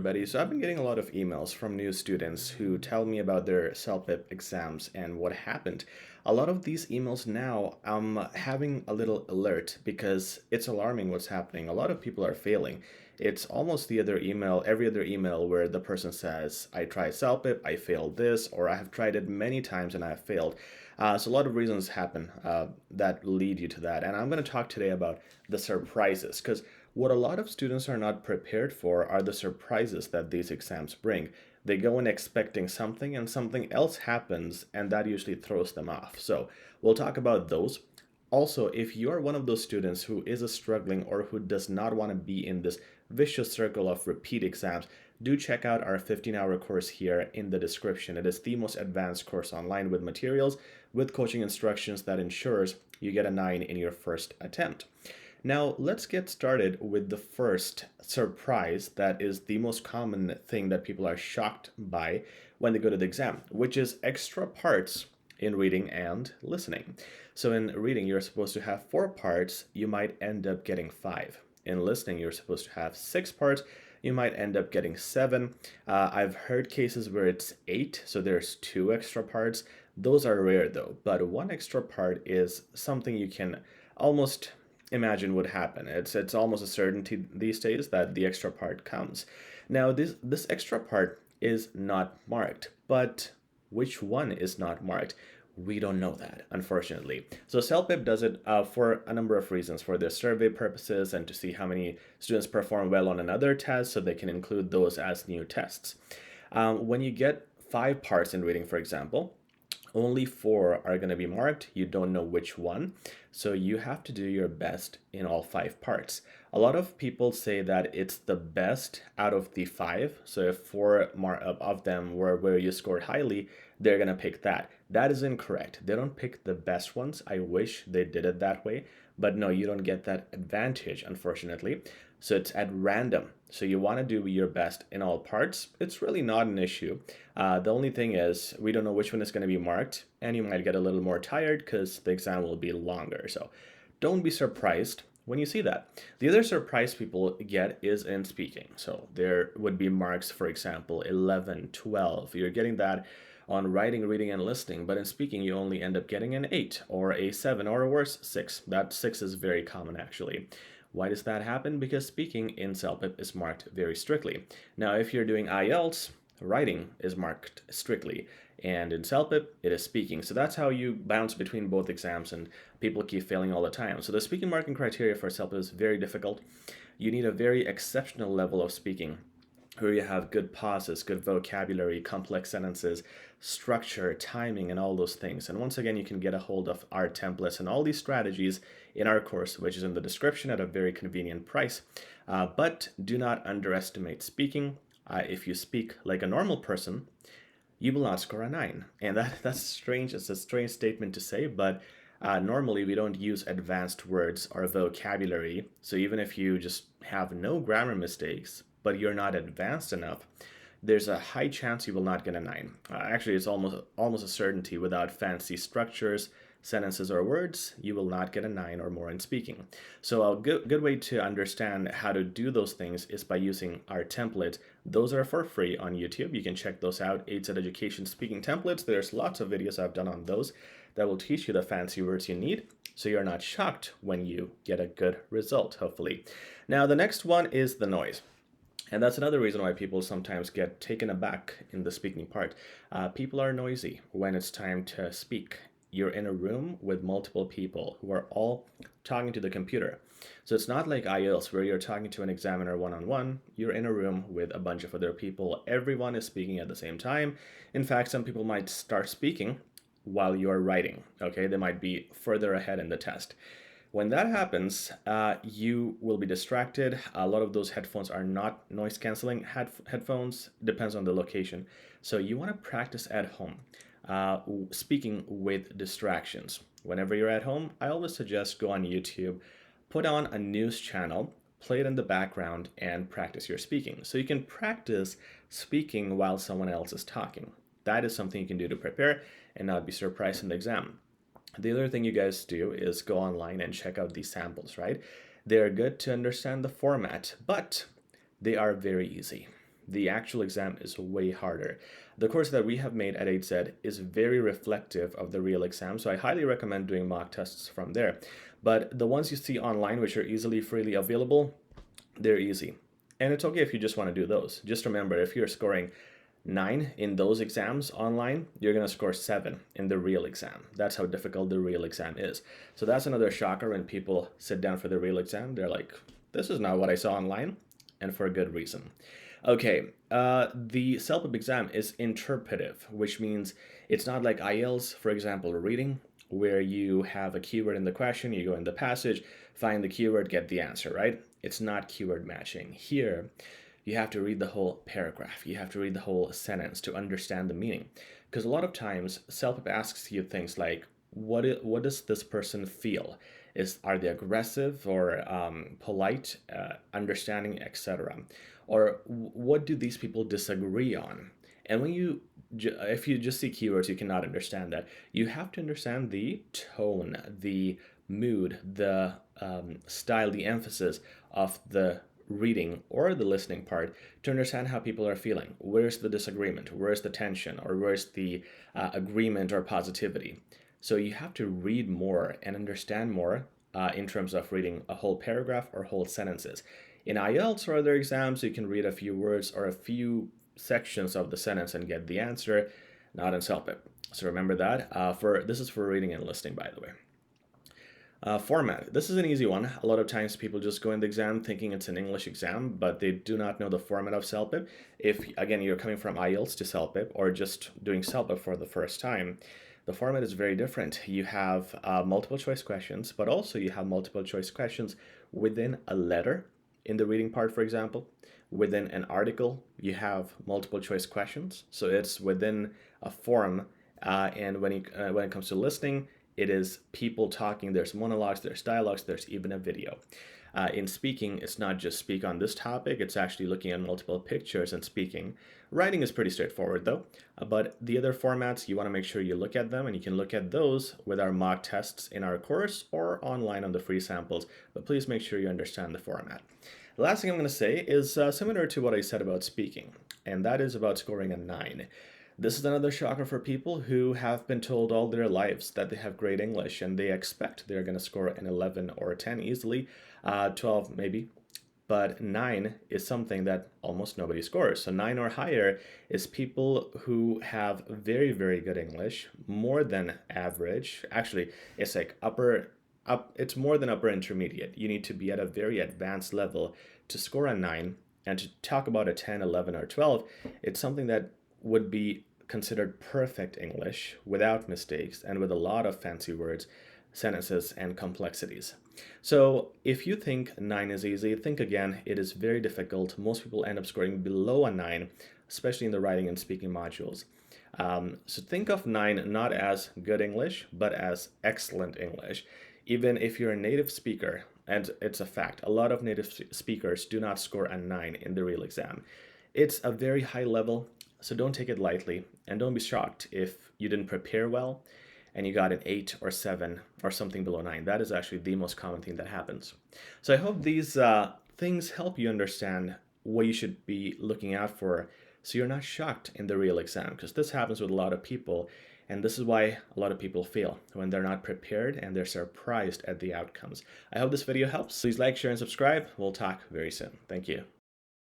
everybody. So I've been getting a lot of emails from new students who tell me about their CELPIP exams and what happened. A lot of these emails now, I'm having a little alert because it's alarming what's happening. A lot of people are failing. It's almost the other email, every other email where the person says, I tried CELPIP, I failed this, or I have tried it many times and I have failed. So a lot of reasons happen that lead you to that. And I'm going to talk today about the surprises because what a lot of students are not prepared for are the surprises that these exams bring. They go in expecting something and something else happens, and that usually throws them off. So we'll talk about those. Also, if you're one of those students who is struggling or who does not want to be in this vicious circle of repeat exams, do check out our 15-hour course here in the description. It is the most advanced course online with materials, with coaching instructions that ensures you get a 9 in your first attempt. Now, let's get started with the first surprise that is the most common thing that people are shocked by when they go to the exam, which is extra parts in reading and listening. So in reading, you're supposed to have 4 parts, you might end up getting 5. In listening, you're supposed to have 6 parts, you might end up getting 7. I've heard cases where it's 8, so there's 2 extra parts. Those are rare though, but 1 extra part is something you can almost imagine would happen. It's almost a certainty these days that the extra part comes. Now this extra part is not marked, but which one is not marked? We don't know that, unfortunately. So CELPIP does it for a number of reasons, for their survey purposes and to see how many students perform well on another test, so they can include those as new tests. When you get 5 parts in reading, for example, only 4 are going to be marked. You don't know which one. So you have to do your best in all 5 parts. A lot of people say that it's the best out of the 5. So if 4 of them were where you scored highly, they're going to pick that. That is incorrect. They don't pick the best ones. I wish they did it that way. But no, you don't get that advantage, unfortunately. So it's at random. So you want to do your best in all parts. It's really not an issue. The only thing is we don't know which one is going to be marked, and you might get a little more tired because the exam will be longer. So don't be surprised when you see that. The other surprise people get is in speaking. So there would be marks, for example, 11, 12. You're getting that on writing, reading, and listening, but in speaking, you only end up getting an 8 or a 7 or worse, 6. That 6 is very common, actually. Why does that happen? Because speaking in CELPIP is marked very strictly. Now, if you're doing IELTS, writing is marked strictly, and in CELPIP, it is speaking. So that's how you bounce between both exams, and people keep failing all the time. So the speaking marking criteria for CELPIP is very difficult. You need a very exceptional level of speaking, where you have good pauses, good vocabulary, complex sentences, structure, timing, and all those things. And once again, you can get a hold of our templates and all these strategies in our course, which is in the description at a very convenient price. But do not underestimate speaking. If you speak like a normal person, you will not score a 9. And that's strange. It's a strange statement to say, but normally we don't use advanced words or vocabulary. So even if you just have no grammar mistakes, but you're not advanced enough, there's a high chance you will not get a 9. Actually, it's almost a certainty. Without fancy structures, sentences, or words, you will not get a 9 or more in speaking. So a good way to understand how to do those things is by using our template. Those are for free on YouTube. You can check those out, HZad Education speaking templates. There's lots of videos I've done on those that will teach you the fancy words you need, so you're not shocked when you get a good result, hopefully. Now, the next one is the noise. And that's another reason why people sometimes get taken aback in the speaking part. People are noisy when it's time to speak. You're in a room with multiple people who are all talking to the computer. So it's not like IELTS where you're talking to an examiner one-on-one. You're in a room with a bunch of other people. Everyone is speaking at the same time. In fact, some people might start speaking while you're writing. Okay, they might be further ahead in the test. When that happens, you will be distracted. A lot of those headphones are not noise canceling headphones, depends on the location. So you want to practice at home, speaking with distractions. Whenever you're at home, I always suggest go on YouTube, put on a news channel, play it in the background, and practice your speaking. So you can practice speaking while someone else is talking. That is something you can do to prepare and not be surprised in the exam. The other thing you guys do is go online and check out these samples, right? They're good to understand the format, but they are very easy. The actual exam is way harder. The course that we have made at HZad is very reflective of the real exam, so I highly recommend doing mock tests from there. But the ones you see online, which are easily freely available, they're easy. And it's okay if you just want to do those. Just remember, if you're scoring 9 in those exams online, you're going to score 7 in the real exam. That's how difficult the real exam is. So that's another shocker when people sit down for the real exam. They're like, this is not what I saw online, and for a good reason. Okay, the CELPIP exam is interpretive, which means it's not like IELTS, for example, reading, where you have a keyword in the question, you go in the passage, find the keyword, get the answer, right? It's not keyword matching. Here, you have to read the whole paragraph. You have to read the whole sentence to understand the meaning. Because a lot of times, CELPIP asks you things like, what does this person feel? Are they aggressive or polite, understanding, etc.? Or what do these people disagree on? And if you just see keywords, you cannot understand that. You have to understand the tone, the mood, the style, the emphasis of the reading or the listening part to understand how people are feeling. Where's the disagreement? Where's the tension? Or where's the agreement or positivity? So you have to read more and understand more in terms of reading a whole paragraph or whole sentences. In IELTS or other exams, you can read a few words or a few sections of the sentence and get the answer, not in CELPIP. So remember that. This is for reading and listening, by the way. Format. This is an easy one. A lot of times people just go in the exam thinking it's an English exam, but they do not know the format of CELPIP. If, again, you're coming from IELTS to CELPIP or just doing CELPIP for the first time, the format is very different. You have multiple choice questions, but also you have multiple choice questions within a letter. In the reading part, for example, within an article, you have multiple choice questions. So it's within a form. And when it comes to listening, it is people talking. There's monologues, there's dialogues, there's even a video. In speaking, it's not just speak on this topic, it's actually looking at multiple pictures and speaking. Writing is pretty straightforward though, but the other formats, you want to make sure you look at them, and you can look at those with our mock tests in our course or online on the free samples, but please make sure you understand the format. The last thing I'm going to say is similar to what I said about speaking, and that is about scoring a 9. This is another shocker for people who have been told all their lives that they have great English and they expect they're going to score an 11 or a 10 easily, 12 maybe, but 9 is something that almost nobody scores. So 9 or higher is people who have very, very good English, more than average. Actually, it's like it's more than upper intermediate. You need to be at a very advanced level to score a 9. And to talk about a 10, 11, or 12, it's something that would be considered perfect English without mistakes and with a lot of fancy words, sentences, and complexities. So if you think 9 is easy, think again. It is very difficult. Most people end up scoring below a 9, especially in the writing and speaking modules. So think of 9 not as good English, but as excellent English. Even if you're a native speaker, and it's a fact, a lot of native speakers do not score a 9 in the real exam. It's a very high level, so don't take it lightly, and don't be shocked if you didn't prepare well and you got an 8 or 7 or something below 9. That is actually the most common thing that happens. So I hope these things help you understand what you should be looking out for so you're not shocked in the real exam, because this happens with a lot of people, and this is why a lot of people fail, when they're not prepared and they're surprised at the outcomes. I hope this video helps. Please like, share, and subscribe. We'll talk very soon. Thank you.